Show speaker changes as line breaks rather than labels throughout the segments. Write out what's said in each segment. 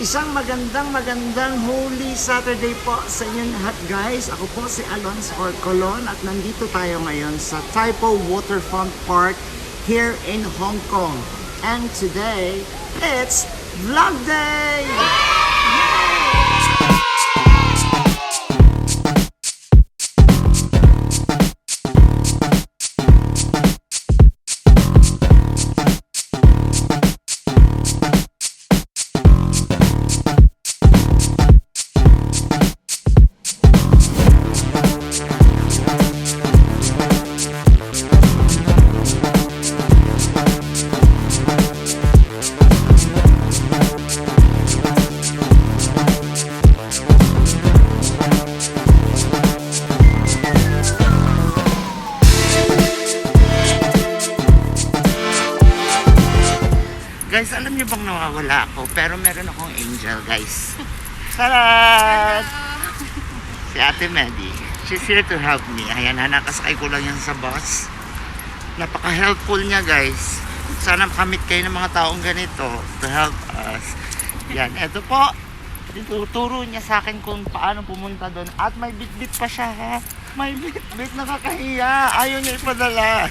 Isang magandang Holy Saturday po sa inyong lahat, guys. Ako po si Alonzo Colon at nandito tayo ngayon sa Tai Po Waterfront Park here in Hong Kong. And today, it's Vlog Day! Guys, alam niyo bang nawawala ako? Pero meron akong angel, guys. Salat! Si Ate Medi. She's here to help me. Ayan, nakasakay ko lang yan sa bus. Napaka-helpful niya, guys. Sana makamit kayo ng mga taong ganito to help us. Yan, eto po. Tuturo niya sa akin kung paano pumunta doon. At may bit-bit pa siya, ha? May bit-bit, nakakahiya. Ayaw niya ipadala.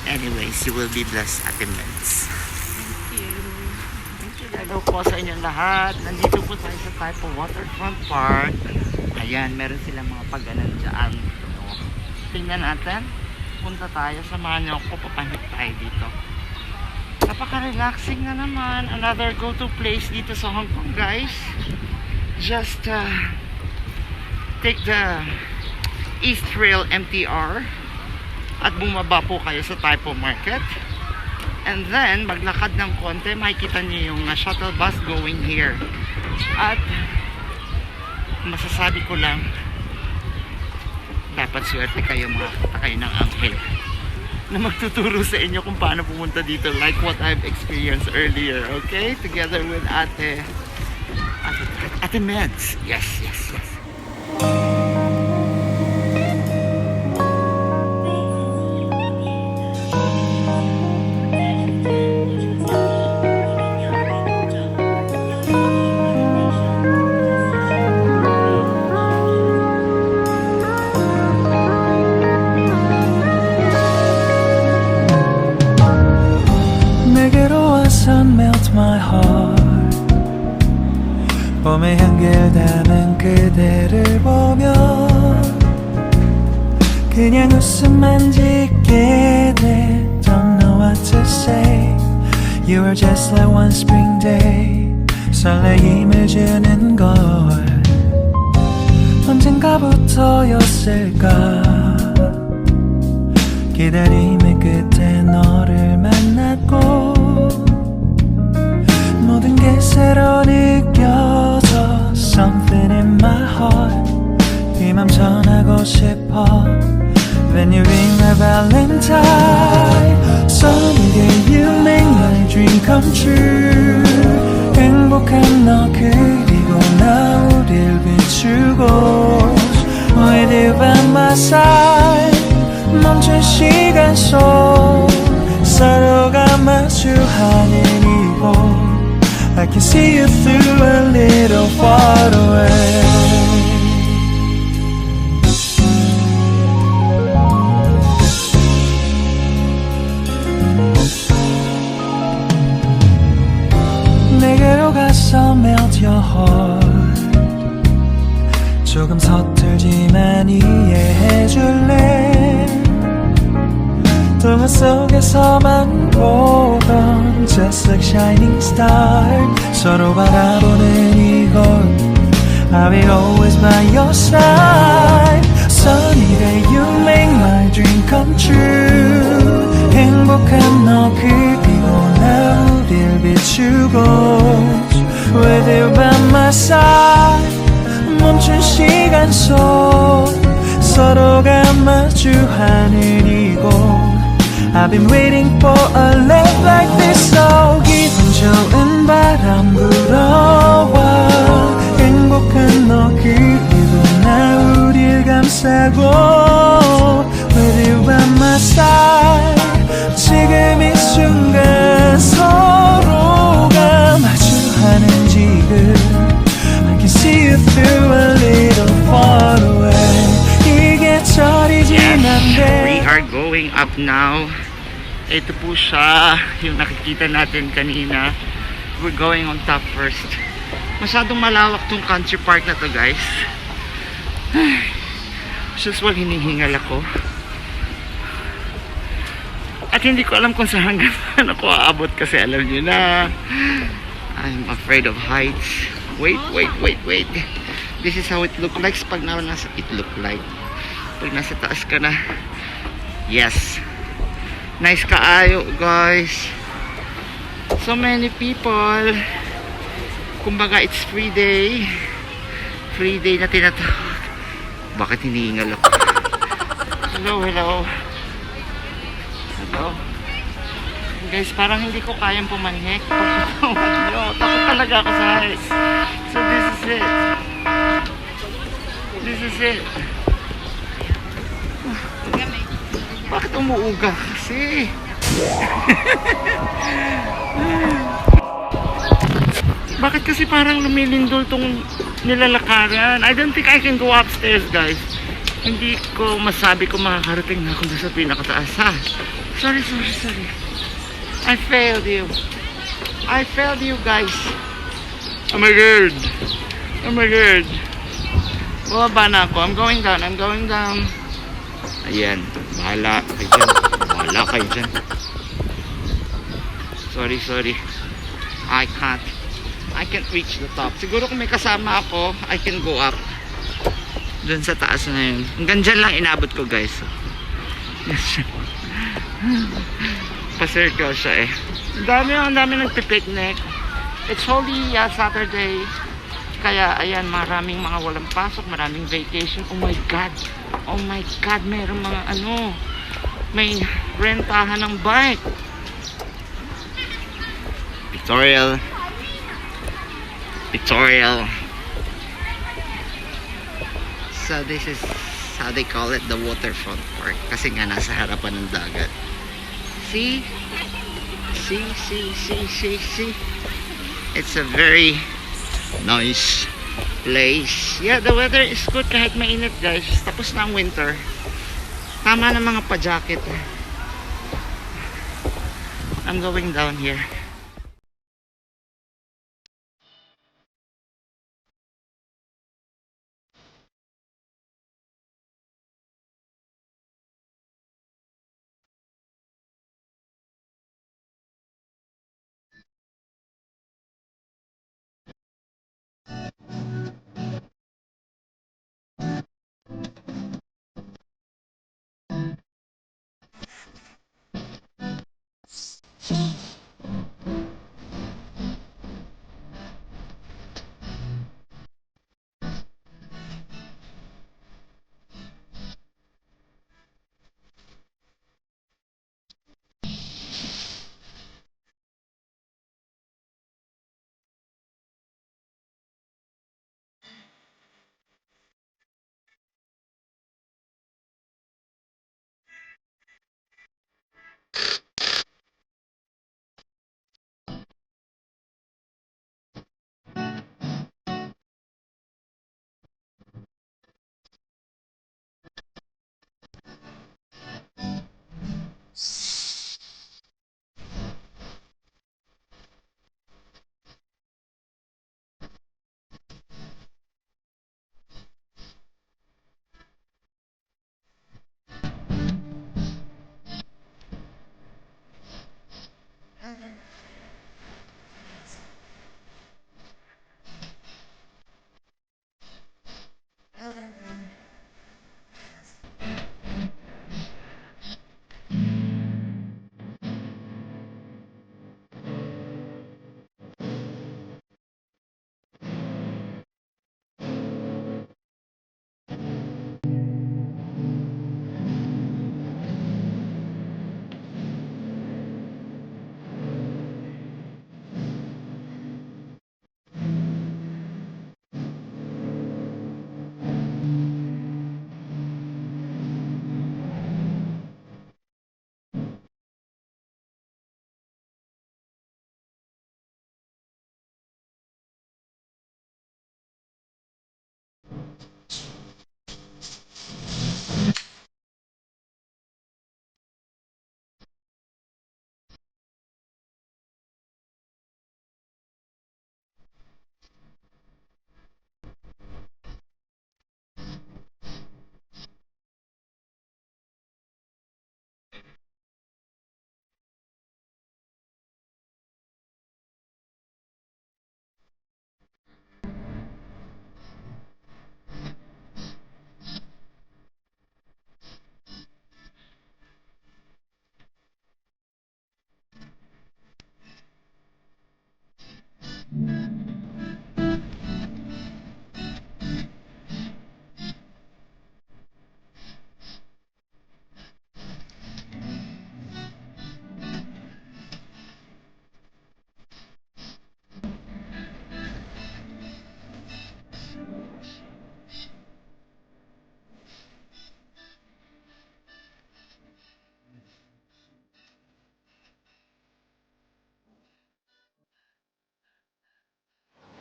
Anyways, you will be blessed, Ate Meds.
Thank you.
Thank you. Hello po sa inyong lahat. Nandito po tayo sa Tai Po Waterfront Park. Ayan, meron silang mga pag-anan dyan. Tingnan natin. Punta tayo. Samahan niyo ako. Papanik tayo dito. Napaka-relaxing na naman. Another go-to place dito sa Hong Kong, guys. Just take the East Rail MTR. At bumaba po kayo sa Tai Po Market. And then, maglakad ng konti, makikita niyo yung shuttle bus going here. At, masasabi ko lang, dapat swerte kayo, makakita kayo ng anghel na magtuturo sa inyo kung paano pumunta dito, like what I've experienced earlier, okay? Together with Ate Meds. Yes.
Melt my heart 봄의 향기를 담은 그대를 보며 그냥 웃음만 짓게 돼 Don't know what to say You were just like one spring day 설레임을 주는 걸 언젠가부터였을까 기다림의 끝에 너를 만났고 모든 게 새로 느껴져 Something in my heart 이 맘 전하고 싶어 When you ring my valentine Sunny day you make my dream come true 행복한 너 그리고 나 우릴 비추고 With you by my side 멈춘 시간 속 서로가 마주하는 이곳 I can see you through a little far away 내게로 가서 melt your heart 조금 서툴지만 이해해줄래 동화 속에서만 보던 Just like shining star 서로 바라보는 이곳 I will always by your side Sunny day you make my dream come true 행복한 너 그리고 나 우릴 비추고 With you by my side 멈춘 시간 속 서로가 마주하는 이곳 I've been waiting for a love like this So 기분 좋은 바람 불어와 행복한 너 그리고 나 우릴 감싸고 With you by my side 지금 이 순간 서로가 마주
going up now. Ito po siya, yung nakikita natin kanina. We're going on top first. Masyadong malawak tong country park na to, guys. As usual, hinihingal ako. At hindi ko alam kung saan hanggang saan ako aabot kasi alam nyo na I'm afraid of heights. Wait. This is how it look like pag nasa pag nasa taas ka na. Yes. Nice kaayo, guys. So many people. Kumbaga, it's free day. Free day na tinatawag. Bakit hinihingal ako? Hello. Guys, parang hindi ko kayang pumanhik. Takot talaga ako sa heights. So this is it. Bakit umuuga? Kasi bakit kasi parang lumilindol tong nilalakaran? I don't think I can go upstairs, guys. Hindi ko masabi kung makakarating na ako doon sa pinakataas, ha? Sorry. I failed you, guys. Oh my god. Bumaba na ako. I'm going down. Ayan. Bahala kayo dyan. Sorry. I can't reach the top. Siguro kung may kasama ako, I can go up. Doon sa taas na yun. Hanggang dyan lang inabot ko, guys. Pa-circle siya eh. Ang dami nagpipicnic. It's Holy Saturday. Kaya ayan, maraming mga walang pasok, maraming vacation. Oh my god, mayroong mga may rentahan ng bike. Pictorial. So this is how they call it, the waterfront park. Kasi nga nasa harapan ng dagat. See? It's a very nice place. Yeah, the weather is good kahit mainit, guys. Tapos na ang winter. Tama na mga pa-jacket. I'm going down here.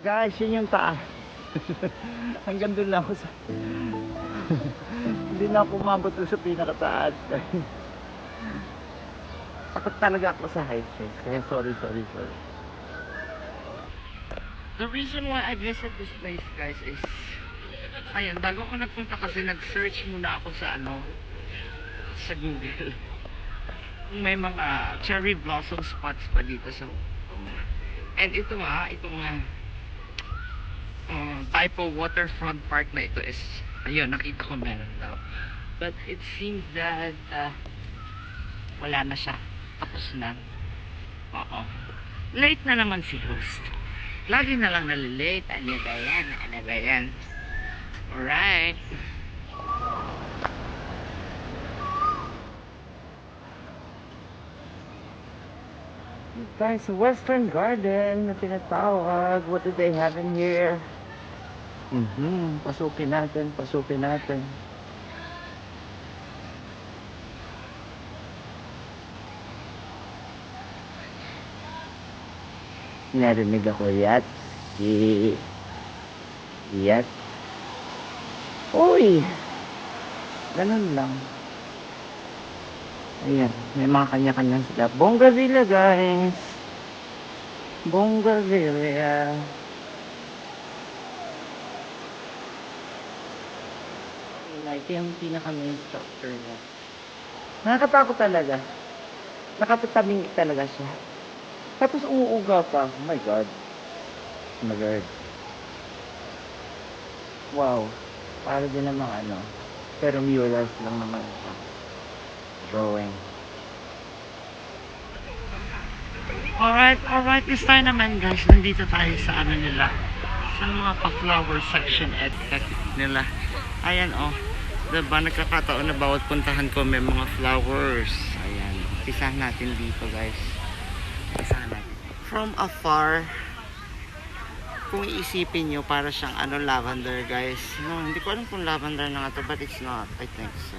Guys, yun yung taas. Hanggang doon lang ako sa... Hindi na ako umabot doon sa pinakataas. Takot talaga ako sa height. Kaya sorry. The reason why I visit this place, guys, is... Ayan, bago ako nagpunta kasi nag-search muna ako sa sa Google. Kung may mga cherry blossom spots pa dito sa and ito type of waterfront park na ito is, ayun, nakita ko meron daw. But it seems that wala na siya. Tapos na. Oo. Late na naman si host. Lagi na lang nalilate. Ano ba yan? Alright. Guys, Western Garden na tinatawag. What do they have in here? Pasukin natin. Narinig ako yat. Yat. Uy! Ganun lang. Ayan, may mga kanya-kanyang sila. Bongavilla, guys. Bongavilla. Ito yung pinaka-main structure niya. Nakakatakot talaga. Nakapatabing talaga siya. Tapos uuuga pa. Oh my God. Wow. Para din namang pero murals lang naman siya. Drawing. Alright. This time naman, guys, nandito tayo sa nila. Sa mga pa-flower section at nila. Ayan, diba, nagkakataon na bawat puntahan ko may mga flowers. Ayan. Pisahan natin dito, guys. From afar, kung iisipin nyo, para siyang lavender, guys. No, hindi ko alam kung lavender na nga to, but it's not. I think so.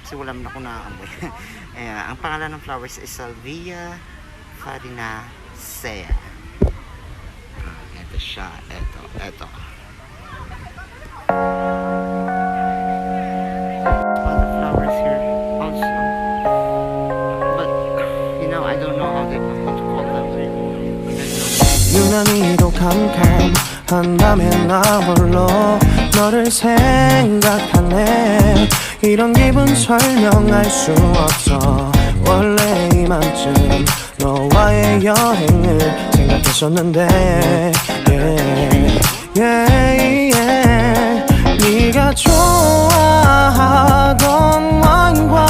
Kasi wala mo na akong nakakamoy. Ayan, ang pangalan ng flowers is Salvia farinacea. Ito siya. Ito. Other flowers here also. But, I don't know how to call them.
유난히도 캄캄한 밤에 나 홀로 너를 생각하네. 이런 기분 설명할 수 없어. 원래 이맘쯤 너와의 여행을 생각했었는데 네가 좋아하던 와인과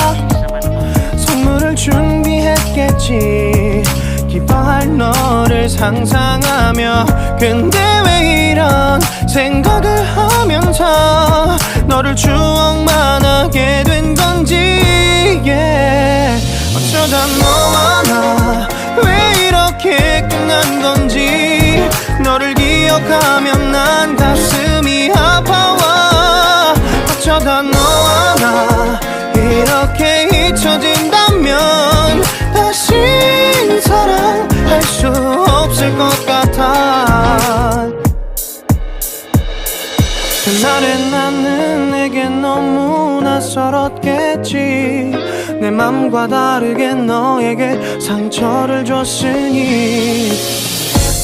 선물을 준비했겠지. 기뻐할 너를 상상하며 근데 왜 이런 생각을 하면서 너를 추억만 하게 된 건지 어쩌다 너와 나 왜 이렇게 끝난 건지 너를 기억하면 난 가슴이 아파와 어쩌다 너와 나 이렇게 잊혀진다면 다시 사랑할 수 없을 것 같아. 그날의 나는 내게 너무 낯설었겠지. 내 맘과 다르게 너에게 상처를 줬으니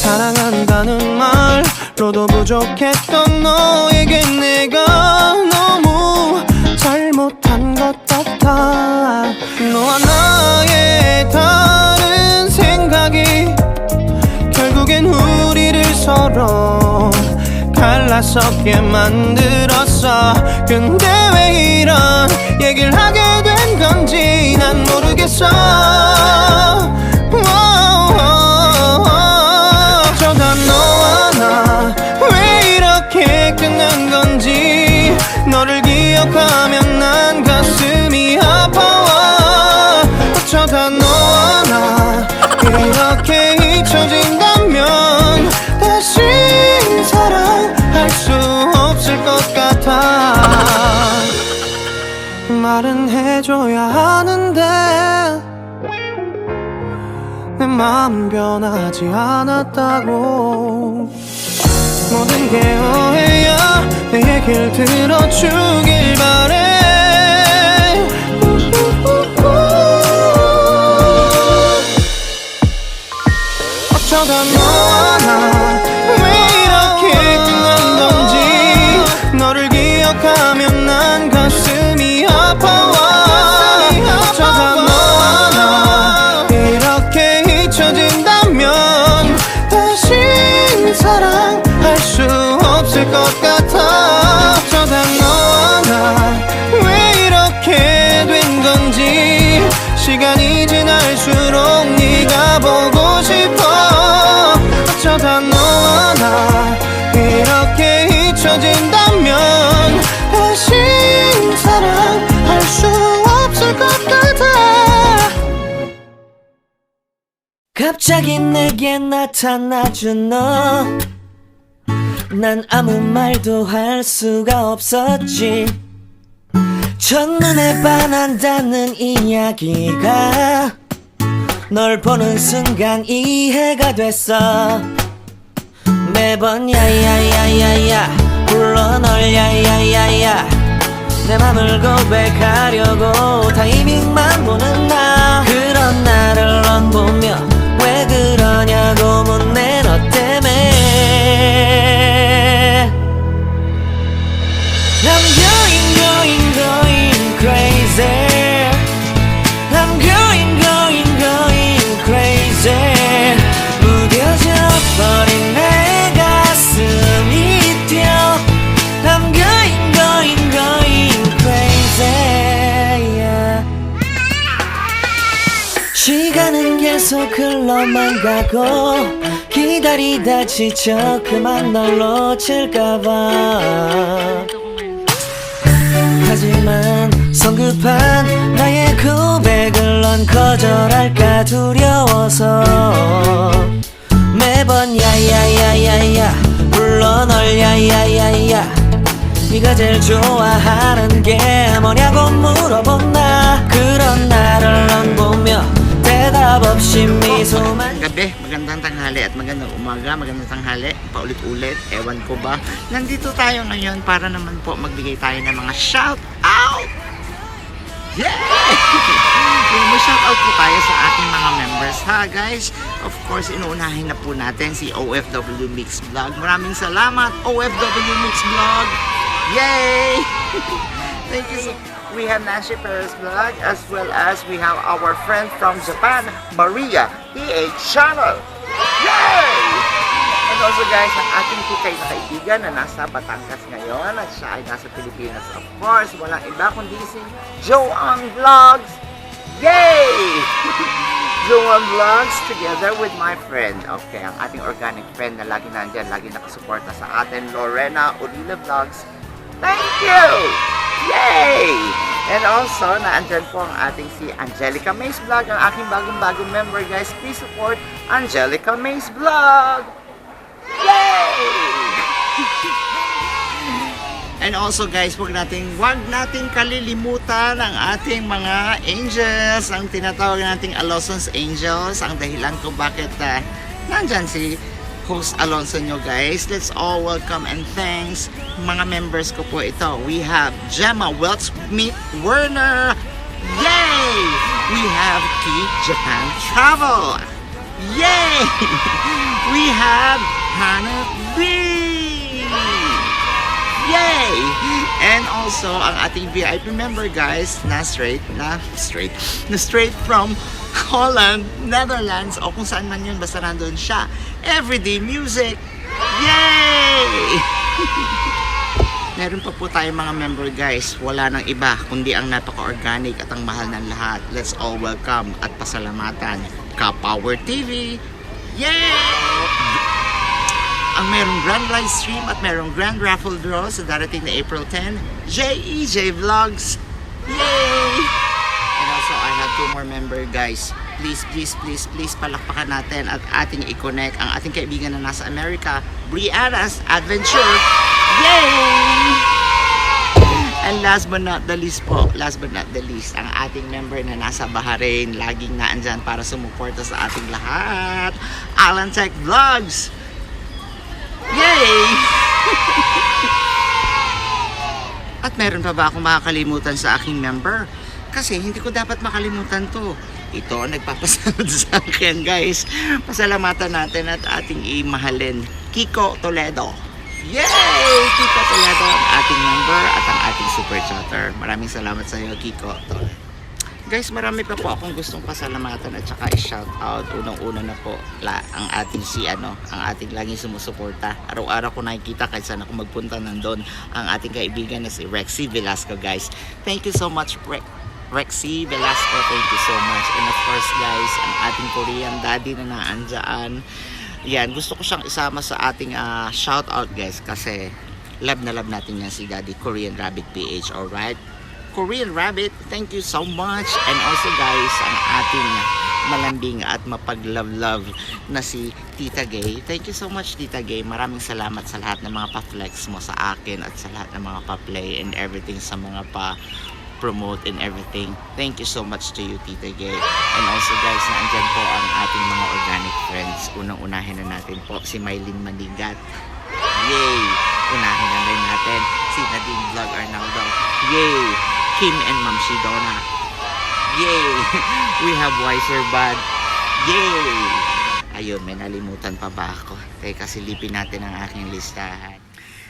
사랑한다는 말로도 부족했던 너에게 내가 너무 잘못한 것 같아. 너와 나의 다른 생각이 결국엔 우리를 서로 갈라서게 만들었어. 근데 왜 이런 얘기를 하게 된 건지 난 모르겠어. 어쩌다 너와 나 왜 이렇게 끝난 건지 너를 기억하면 난 가슴이 아파와 어쩌다 너와 나 이렇게 잊혀진다면 다시 사랑할 수 없을 것 같아. 말은 해줘야 하는데 내 마음 변하지 않았다고. 모든 게 오해야 내 얘길 들어주길 바래 어쩌다 너와 나 왜 이렇게 끝난 건지 너를 기억하면 난 가슴이 아파와 어쩌다 너와 나 이렇게 잊혀진다면 다시 사랑할 수 없을 것 같아 어쩌다 너와 나 왜 이렇게 된 건지 시간이 지날수록 네가 보고 싶어 어쩌다 너와 나 이렇게 잊혀진다면 다시 사랑할 수 없을 것 같아 갑자기 내게 나타나준 너 난 아무 말도 할 수가 없었지 첫눈에 반한다는 이야기가 널 보는 순간 이해가 됐어 매번 야야야야야 불러 널 야야야야 내 맘을 고백하려고 타이밍만 보는 나 그런 나를 넌 보며 왜 그러냐고 묻네 너 때문에 I'm going crazy I'm going crazy 무뎌져 버린 내 가슴이 뛰어 I'm going crazy yeah. 시간은 계속 흘러만 가고 기다리다 지쳐 그만 널 놓칠까봐 하지만 성급한 나의 고백을 넌 거절할까 두려워서 매번 야야야야야 불러 널 야야야야 네가 제일 좋아하는 게 뭐냐고 물어본 나 그런 나를 넌 보며 대답 없이 미소만
Gabi, magandang tanghali at magandang umaga, magandang tanghali, paulit-ulit, ewan ko ba. Nandito tayo ngayon para naman po magbigay tayo ng mga shout out! Yeah! Mag-shout out po tayo sa ating mga members ha guys. Of course, inuunahin na po natin si OFW Mix Vlog. Maraming salamat OFW Mix Vlog! Yay! Thank you so much. We have Nancy Perez Vlog as well as we have our friend from Japan, Maria PH Channel. Yay! And also guys, ang ating kikay na kaibigan na nasa Batangas ngayon at siya ay nasa Pilipinas. Of course, walang iba kundi si Joanne Vlogs. Yay! Joanne Vlogs together with my friend. Okay, ang ating organic friend na lagi nandyan, lagi nakasuporta sa atin, Lorena Urila Vlogs. Thank you! Yay! And also, naandyan po ang ating si Angelica Mays Vlog, ang aking bagong member guys. Please support Angelica Mays Vlog! Yay! And also guys, wag nating kalilimutan ang ating mga angels, ang tinatawag nating Aloson's Angels, ang dahilan kung bakit nandyan si Host Alonso nyo guys. Let's all welcome and thanks mga members ko po ito. We have Gemma Weltsmith Werner. Yay! We have Key Japan Travel. Yay! We have Hannah B. Yay! And also ang ating VIP member guys na straight from Holland, Netherlands o kung saan man yun basta nandun siya. Everyday Music. Yay! Meron pa po tayong mga member guys. Wala nang iba kundi ang napaka-organic at ang mahal ng lahat. Let's all welcome at pasalamatan Ka-Power TV. Yay! Ang merong grand live stream at merong grand raffle draw sa darating na April 10, JEJ Vlogs. Yay! And also, I have two more member guys. Please palakpakan natin at ating i-connect ang ating kaibigan na nasa Amerika, Brianna's Adventure. Yay! And last but not the least, ang ating member na nasa Bahrain, laging naandyan para sumuporta sa ating lahat, Alan Tech Vlogs. Yay! At meron pa ba akong makakalimutan sa aking member? Kasi hindi ko dapat makalimutan to. Ito ang nagpapasalamat sa akin, guys. Pasalamatan natin at ating imahalin, Kiko Toledo. Yay! Kiko Toledo, ang ating member at ang ating super chatter. Maraming salamat sa iyo, Kiko Toledo. Guys, marami pa po akong gustong pasalamatan at saka i-shout out. Unang-una na po ang ating ang ating laging sumusuporta. Araw-araw ko nakikita kahit saan ako magpunta nandun ang ating kaibigan na si Rexy Velasco, guys. Thank you so much, Rexy Velasco. Thank you so much. And of course, guys, ang ating Korean daddy na naandyan. Yan, gusto ko siyang isama sa ating shout out, guys, kasi love na love natin yan si Daddy Korean Rabbit PH, alright? Korean Rabbit, thank you so much. And also, guys, ang ating malambing at mapag-love-love na si Tita Gay. Thank you so much, Tita Gay. Maraming salamat sa lahat ng mga pa-flex mo sa akin at sa lahat ng mga pa-play and everything, sa mga pa-promote and everything. Thank you so much to you, Tita Gay. And also, guys, naandyan po ang ating mga organic friends. Unang-unahin na natin po si Mylene Manigat. Yay! Unahin na rin natin si Nadine Vlog Arnaldo. Yay! Kim and Ma'am Shidona. Yay! We have Wiser Bud. Yay! Ayun, may nalimutan pa ba ako? Teka, silipin natin ang aking listahan.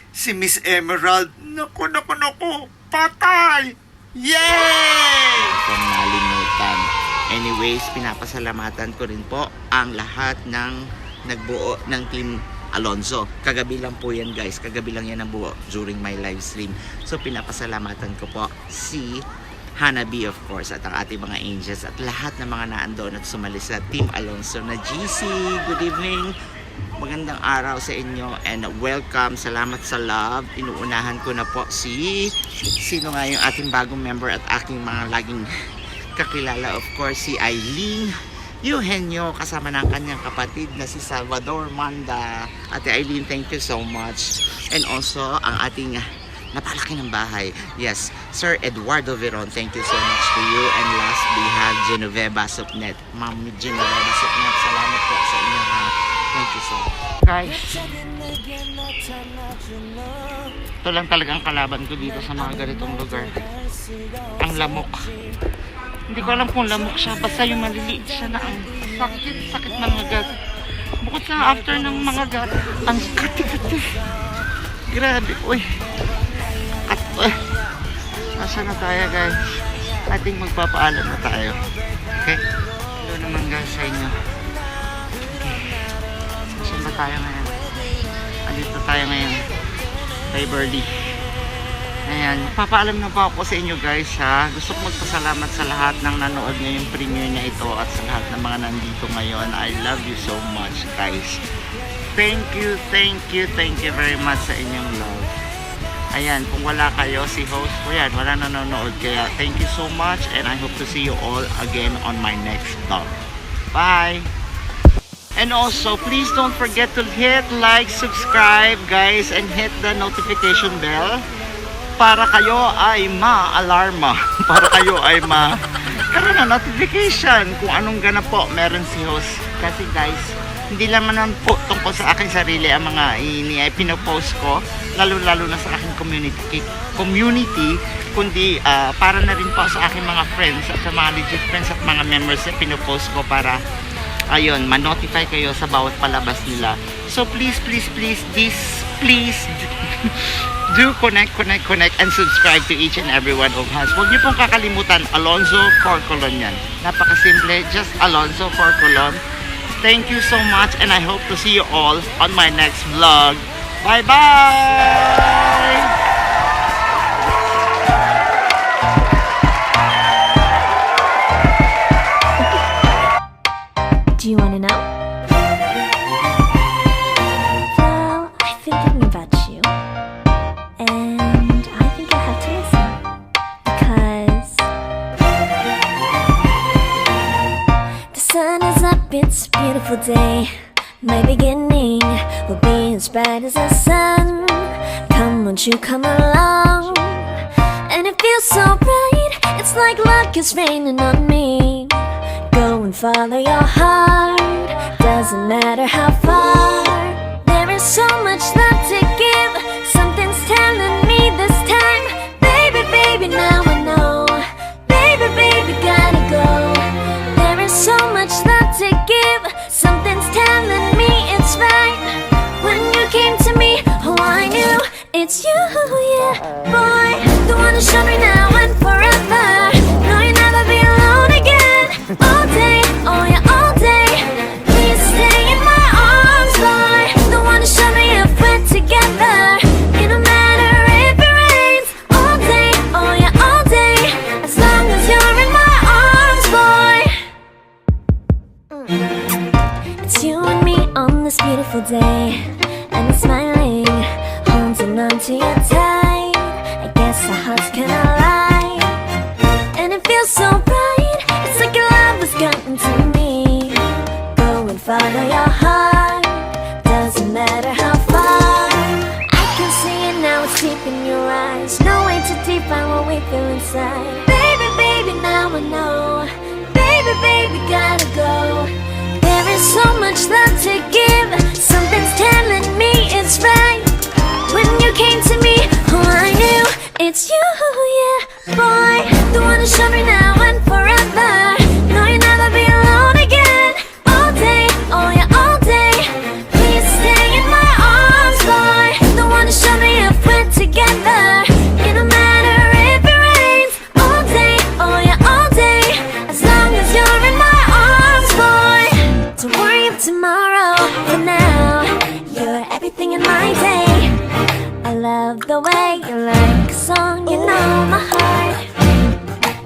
Si Miss Emerald. Naku! Patay! Yay! Kung nalimutan. Anyways, pinapasalamatan ko rin po ang lahat ng nagbuo ng Team Alonzo. Kagabi lang po yan, guys. Kagabi lang yan ang buo during my live stream. So pinapasalamatan ko po si Hanabi, of course, at ang ating mga angels at lahat ng mga naandoon at sumali sa Team Alonzo na GC. Good evening. Magandang araw sa inyo and welcome. Salamat sa love. Inuunahan ko na po sino nga yung ating bagong member at aking mga laging kakilala, of course, si Eileen Eugenio, kasama ng kanyang kapatid na si Salvador Manda. Ate Eileen, thank you so much. And also, ang ating napalaki ng bahay, yes, Sir Eduardo Veron, thank you so much to you. And last, we have Genoveva Supnet. Ma'am Genoveva Supnet, salamat po sa inyo, ha. Thank you so much. Guys, ito lang talagang kalaban ko dito sa mga ganitong lugar. Ang lamok. Hindi ko alam kung lamok siya, basta yung maliliit siya na ang sakit ng mga gat. Bukod sa after ng mga gat, ang kati-kati. Grabe, uy. At, nasa na tayo, guys? Ating magpapaalam na tayo. Okay? Hello naman, guys, sa inyo. Okay. Saan ba tayo ngayon? Andito tayo ngayon kay Birdie. Ayan, papaalam na po ako sa inyo, guys, ha. Gusto ko magpasalamat sa lahat ng nanood ngayong premiere niya ito at sa lahat ng mga nandito ngayon. I love you so much, guys. Thank you very much sa inyong love. Ayan, kung wala kayo, si host ko yan, wala nanonood. Kaya thank you so much and I hope to see you all again on my next vlog. Bye! And also, please don't forget to hit like, subscribe, guys, and hit the notification bell para kayo ay ma-alarma. Para kayo ay karoon ng notification kung anong ganap po meron si host. Kasi, guys, hindi naman po tungkol sa aking sarili ang mga pinopost ko, lalo-lalo na sa aking community, kundi para na rin po sa aking mga friends at sa mga legit friends at mga members na pinopost ko para ayun, ma-notify kayo sa bawat palabas nila. So please do connect and subscribe to each and every one of us. Huwag niyo pong kakalimutan, Alonzo Corcolon yan. Napakasimple, just Alonzo Corcolon. Thank you so much and I hope to see you all on my next vlog. Bye-bye!
Do you want to know? Well, I've been thinking about you, and I think I have to listen because the sun is up, it's a beautiful day. My beginning will be as bright as the sun. Come, won't you come along? And it feels so bright, it's like luck is raining on me. Go and follow your heart, doesn't matter how far. There is so much love to give. Something's telling me this time. Baby, baby, now I know. Baby, baby, gotta go. There is so much love to give. Something's telling me it's right. When you came to me, oh, I knew it's you, yeah. Boy, the one who showed me now and forever. No, you'll never be alone again. All day, oh yeah, all day. Please stay in my arms, boy. The one who showed me if we're together. It don't matter if it rains. All day, oh yeah, all day. As long as you're in my arms, boy. It's you and me on this beautiful day, and it's smiling, holding on to you tight. I guess our hearts can align, and it feels so bright. It's like your love has gotten to me. Go and follow your heart, doesn't matter how far. I can see it now, it's deep in your eyes. No way to define what we feel inside. Baby, baby, now I know. Baby, baby, gotta go. There is so much love to give. Something's telling me it's right. When you came to me, oh, I knew it's you, yeah. Boy, the one who showed me now and forever. No, you'll never be alone again. All day, oh yeah, all day. Please stay in my arms, boy. The one who showed me if we're together. It don't matter if it rains. All day, oh yeah, all day. As long as you're in my arms, boy. Don't worry of tomorrow. For now, you're everything in my day. I love the way you like a song. You know my heart,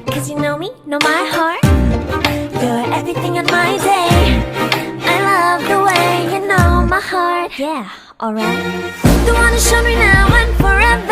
'cause you know me, know my heart. You're everything in my day. I love the way you know my heart. Yeah, alright. The one who showed me now and forever.